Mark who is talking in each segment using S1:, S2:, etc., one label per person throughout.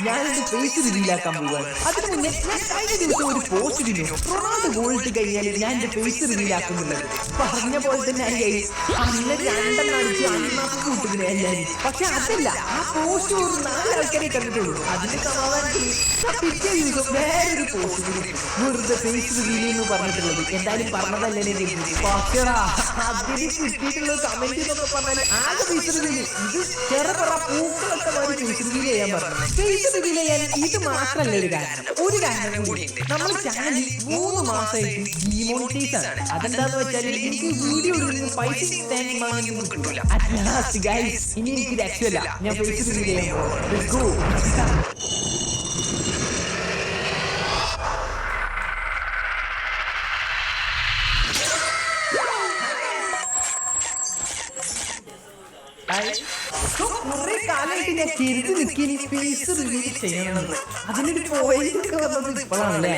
S1: ഞാനൊരു ഫേസ് റിവീലാക്കാൻ പോവാണ്. അതിന് മുന്നേ ഞാൻ കഴിഞ്ഞ ദിവസം ഒരു പോസ്റ്റ് ഇടുന്നു. റൊണാൾഡോ ഗോൾ ഇട്ട് കഴിഞ്ഞാൽ ഞാൻ എന്റെ ഫേസ് റിവീലാക്കുന്നുള്ളത് പറഞ്ഞ പോലെ തന്നെ അന്ന് രണ്ടെണ്ണം അടിച്ച് അണ്ണാക്ക് കൂട്ടുന്നത് എല്ലാവരും. പക്ഷെ അതല്ല, ആ പോസ്റ്റ് ഒരു 4 ആൾക്കാരെ കണ്ടിട്ടുള്ളൂ. അതിന്റെ സമാധാനത്തിൽ പിറ്റേ ദിവസം വേറൊരു പോസ്റ്റ് വെറുതെ ഫേസ് റിവീൽ എന്ന് പറഞ്ഞിട്ടുള്ളത്. എന്തായാലും പറഞ്ഞതല്ലേ പക്ഷേടാ അതിന് കിട്ടിയിട്ടുള്ള കമന്റ് എന്നൊക്കെ പറഞ്ഞാൽ ആകെ ഫേസ് റിവീൽ ഇത് ചെറുപറ പൂക്കളൊക്കെ മാറി ഫേസ് റിവീൽ ചെയ്യാൻ പറഞ്ഞു. ഫേസ് റിവീൽ ചെയ്യാൻ ഇത് മാത്രമല്ല ഒരു കാരണം കൂടിയുണ്ട്. നമ്മുടെ ചാനൽ 3 മാസമായിട്ട് ഡിമോണിറ്റൈസ് ആണ്. അതെന്താന്ന് വെച്ചാൽ എനിക്ക് വീഡിയോ പൈസ കിട്ടൂല. ഇനി എനിക്ക് രക്ഷയില്ല, ഞാൻ ഫേസ് റിവീൽ ചെയ്യാൻ കുറെ കാലമായിട്ട് ഞാൻ കരുതി നിൽക്കി ഫേസ് റിവീൽ ചെയ്യണമെന്ന്. അതിനൊരു പോയിന്റ് വന്നത് ഇപ്പോഴാണല്ലേ.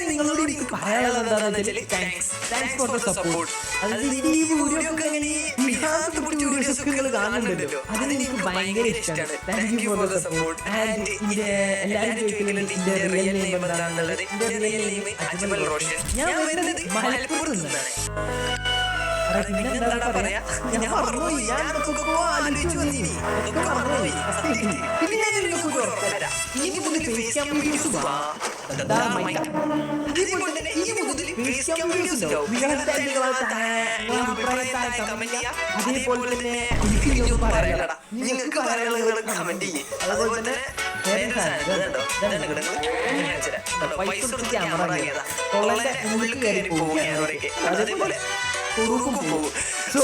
S1: നിങ്ങളോട് എനിക്ക് പറയാനുള്ളത് എന്താണെന്ന് വെച്ചാൽ താങ്ക്സ് ഫോർ ദ സപ്പോർട്ട്. അതായത് ഈ വീഡിയോ ഒക്കെ വീഡിയോസ് ഒക്കെ നിങ്ങൾ കാണുന്നുണ്ടല്ലോ, അതിന് എനിക്ക് ഭയങ്കര ഇഷ്ടമാണ്. Thank you for the support. And എല്ലാവരും ചോദിക്കുന്നുണ്ട് ഇതിന്റെ റിയൽ നെയിം എന്താണെന്നുള്ളത്. ഇതിന്റെ റിയൽ നെയിം അജ്മൽ റോഷൻ. ഞാൻ വരുന്നത് മലപ്പുറത്ത് നിന്നാണ്. പിന്നെന്താ പറയാ, ഞാൻ മറന്നുപോയി. ഞാൻ ആലോചിച്ചു പിന്നെ ഞാൻ നിങ്ങൾക്ക് ഉറപ്പുതരാം, ഇനി മുതൽ ഫേസ് ക്യാം വീഡിയോസ് അതേപോലെ തന്നെ നിങ്ങൾക്ക് പറയാനുള്ളത് കമന്റ് ചെയ്യും. അതുപോലെ തന്നെ ക്യാമറ ഉള്ളിൽ കയറി പോവുകയാണ്. അതേപോലെ പോകും. സോ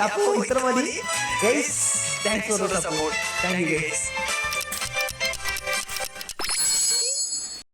S1: അപ്പോൾ ഇത്ര മതി. Thanks for the support. Thank you guys.